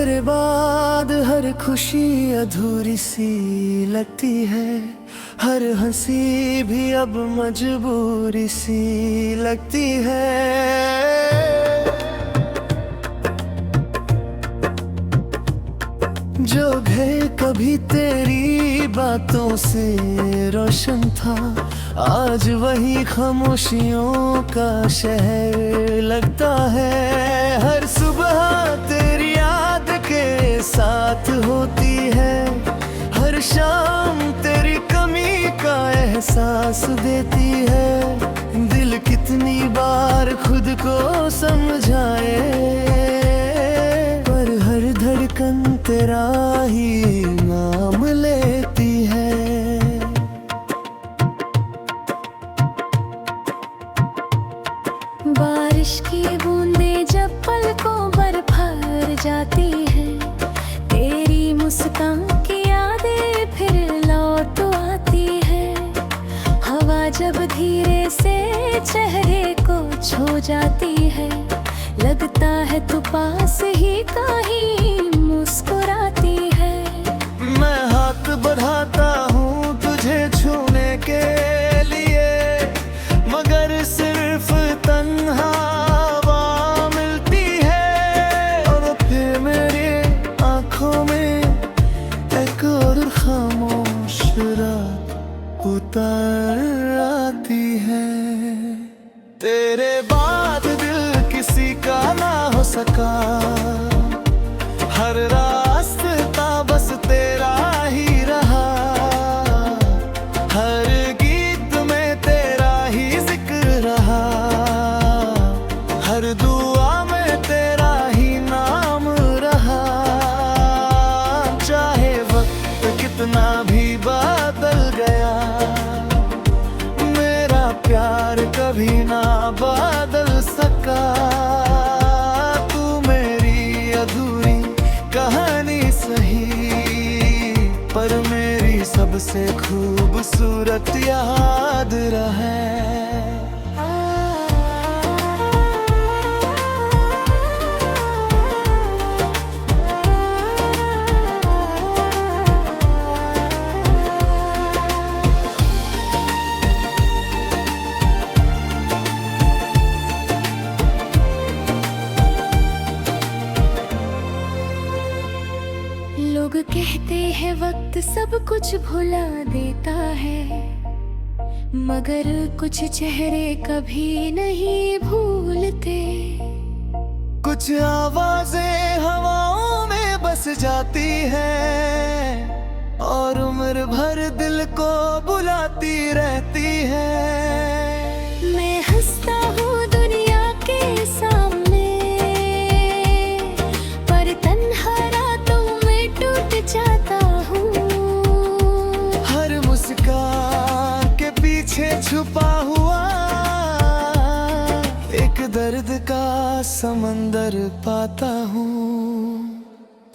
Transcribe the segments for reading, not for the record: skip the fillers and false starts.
तेरे बाद हर खुशी अधूरी सी लगती है, हर हंसी भी अब मजबूरी सी लगती है। जो घर कभी तेरी बातों से रोशन था, आज वही खामोशियों का शहर लगता है। हर सुबह तेरी याद के साथ होती है, हर शाम तेरी कमी का एहसास देती है। दिल कितनी बार खुद को समझाए, पर हर धड़कन तेरा ही नाम लेती है। बारिश की बूंदें जब पलकों पर भर जाती है, तेरी मुस्कान की यादें फिर लौट आती है। हवा जब धीरे से चेहरे को छू जाती है, लगता है तू पास ही कहीं मुस्कुराती है। मैं हाथ बढ़ाता हूँ तुझे छूने के लिए, मगर सिर्फ तन्हा हवा मिलती है। और फिर मेरी आंखों में एक और खामोश रात उतर आती है। तेरे बाद दिल किसी का ना हो सका, हर रास्ता बस तेरा ही रहा। हर गीत में तेरा ही जिक्र रहा, हर दुआ में तेरा ही नाम रहा। चाहे वक्त कितना भी बदल गया, मेरा प्यार कभी ना बदल सका। तू मेरी अधूरी कहानी सही, पर मेरी सबसे खूबसूरत याद रहे। लोग कहते हैं वक्त सब कुछ भुला देता है, मगर कुछ चेहरे कभी नहीं भूलते। कुछ आवाजें हवाओं में बस जाती हैं, और उम्र भर दिल को बुलाती रहती है। मैं हंसता हूँ दुनिया के सामने, पर तन्हा रातों में टूट जाता हूँ। हर मुस्कान के पीछे छुपा हुआ एक दर्द का समंदर पाता हूँ।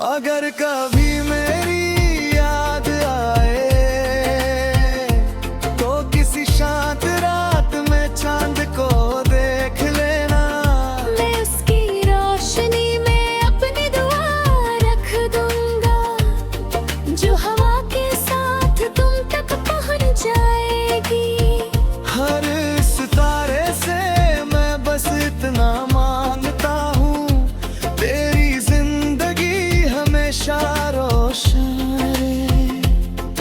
अगर कभी मेरी याद आए, तो किसी शांत रात में चांद को देख लेना। मैं उसकी रोशनी में अपनी दुआ रख दूंगा, जो हवा के साथ तुम तक पहुंच जाएगी। हर सितारे से मैं बस इतना मांगता हूँ, तेरी जिंदगी हमेशा रोशन रहे।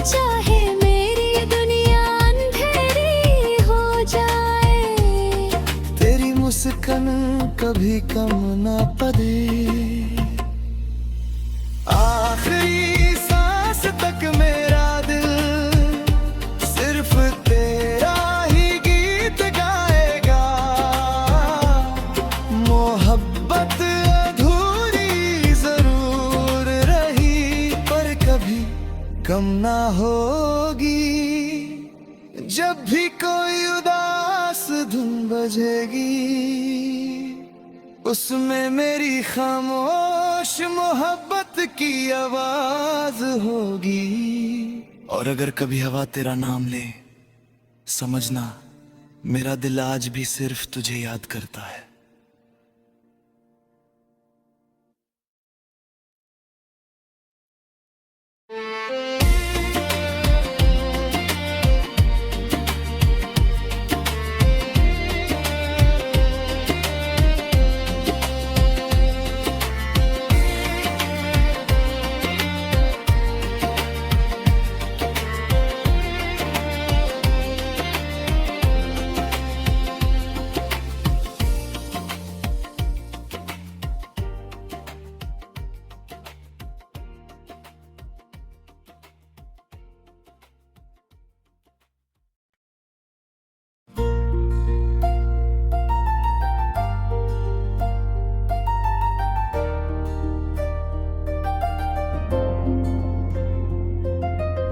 चाहे मेरी दुनिया अंधेरी हो जाए, तेरी मुस्कान कभी कम ना पड़े। आखिरी सांस तक मेरा दिल सिर्फ तेरा ही गीत गाएगा। मोहब्बत अधूरी जरूर रही, पर कभी कम ना होगी। जब भी कोई उदास धुन बजेगी, उसमें मेरी खामोश मोहब्बत की आवाज होगी। और अगर कभी हवा तेरा नाम ले, समझना मेरा दिल आज भी सिर्फ तुझे याद करता है।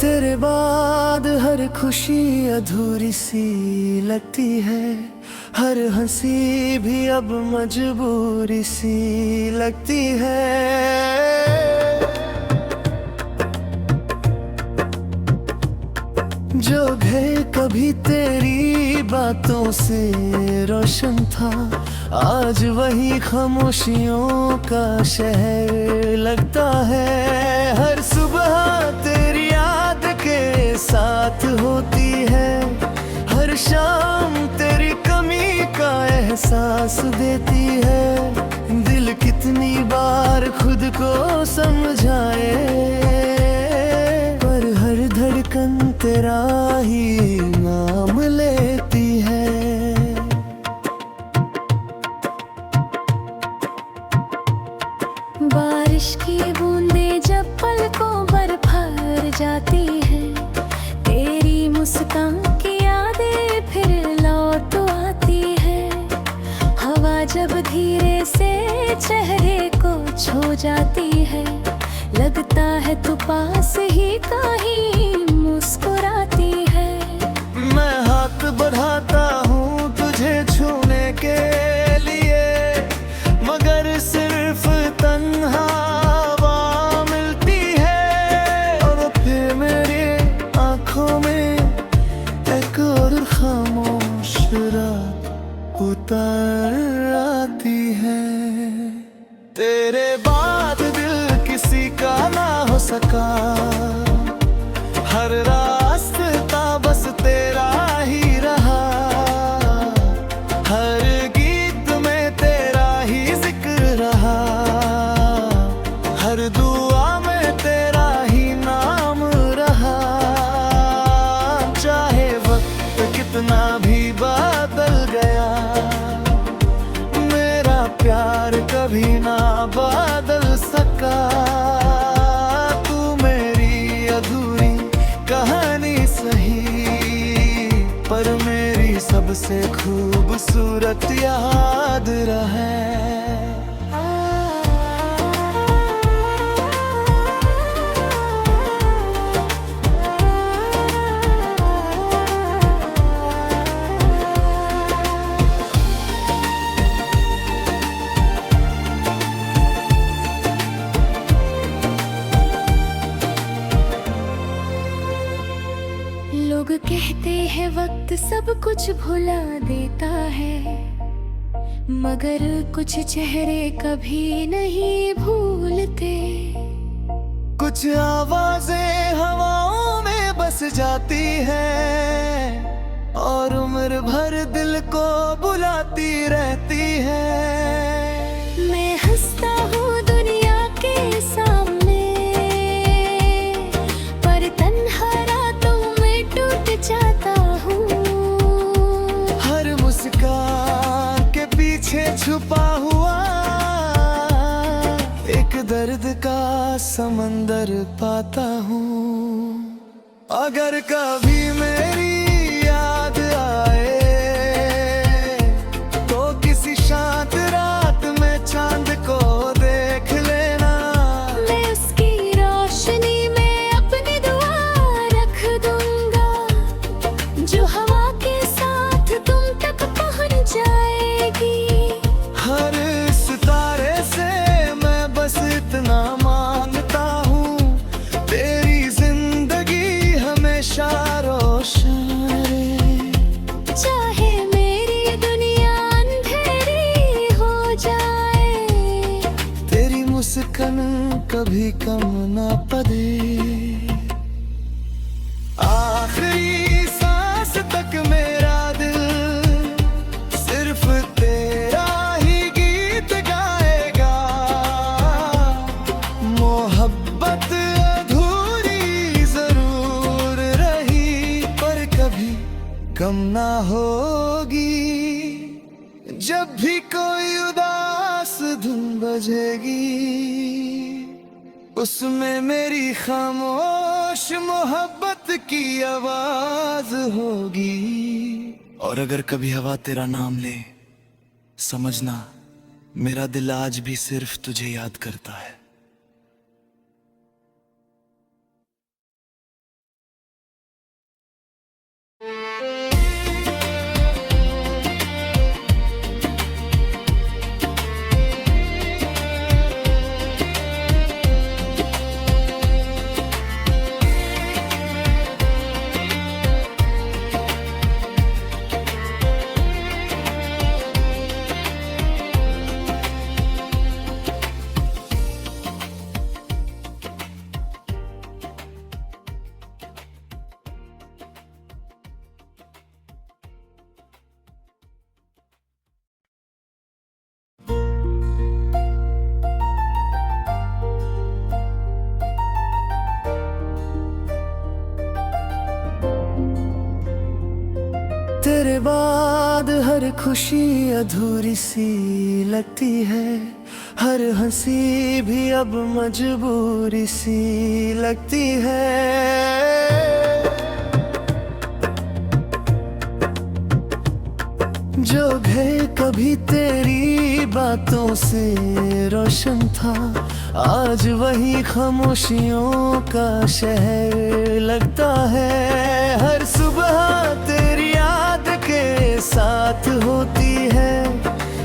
तेरे बाद हर खुशी अधूरी सी लगती है, हर हंसी भी अब मजबूरी सी लगती है। जो घर कभी तेरी बातों से रोशन था, आज वही खामोशियों का शहर लगता है। हर सुबह तेरी याद के साथ होती है, हर शाम तेरी कमी का एहसास देती है। दिल कितनी बार खुद को समझाए, पर हर धड़कन तेरा ही नाम लेती है। बारिश की बूंदें जब पलकों पर भर जाती है, तेरी मुस्कान की यादें फिर लौट आती है। हवा जब धीरे से चेहरे को छू जाती है, लगता है तू पास ही कहीं मुस्कुराती है। मैं हाथ बढ़ाता हूँ तुझे छूने के लिए, मगर सिर्फ तन्हा हवा मिलती है। और फिर मेरी आंखों में एक और खामोश रात उतर आती है। तेरे बाद दिल किसी का ना हो सका, हर रास्ता बस तेरा ही रहा। हर गीत में तेरा ही जिक्र रहा, हर दुआ में तेरा ही नाम रहा। चाहे वक्त कितना भी बदल गया, मेरा प्यार कभी ना बदल सका। तू मेरी अधूरी कहानी सही, पर मेरी सबसे खूबसूरत याद रहे। लोग कहते हैं वक्त सब कुछ भुला देता है, मगर कुछ चेहरे कभी नहीं भूलते। कुछ आवाजें हवाओं में बस जाती हैं, और उम्र भर दिल को बुलाती रहती है। मैं हंसता हूँ दुनिया के सामने, पर तन्हा रातों में टूट जाता हूँ। हर मुस्कान के पीछे छुपा हुआ एक दर्द का समंदर पाता हूँ। अगर कभी मेरी याद आए, तो किसी शांत रात में चांद को देख लेना। मैं उसकी रोशनी में अपनी दुआ रख दूंगा, जो हवा के साथ तुम तक पहुंच जाएगी। हर सितारे से मैं बस इतना मांगता हूँ, तेरी जिंदगी हमेशा रोशन रहे। चाहे मेरी दुनिया अंधेरी हो जाए, तेरी मुस्कान कभी कम ना पड़े। आखिरी सांस तक मेरा दिल सिर्फ तेरा ही गीत गाएगा। मोहब्बत अधूरी जरूर रही, पर कभी कम ना होगी। जब भी कोई उदास धुन बजेगी, उसमें मेरी खामोश मोहब्बत की आवाज होगी। और अगर कभी हवा तेरा नाम ले, समझना मेरा दिल आज भी सिर्फ तुझे याद करता है। तेरे बाद हर खुशी अधूरी सी लगती है, हर हंसी भी अब मजबूरी सी लगती है। जो घर कभी तेरी बातों से रोशन था, आज वही खामोशियों का शहर लगता है। हर सुबह तेरी याद के साथ होती है,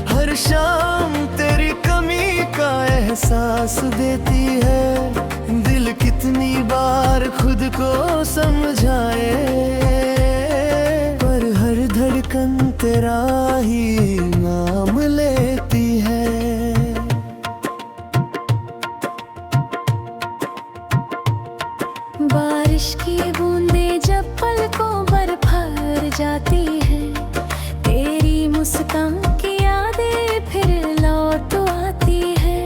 हर शाम तेरी कमी का एहसास देती है। दिल कितनी बार खुद को समझाए, पर हर धड़कन तेरा ही नाम लेती है। बारिश की बूंदें जब पलकों पर भर जाती है, तेरी मुस्कान की यादें फिर लौट आती है।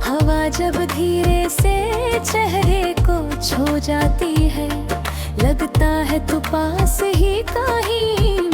हवा जब धीरे से चेहरे को छू जाती है, लगता है तू पास ही कहीं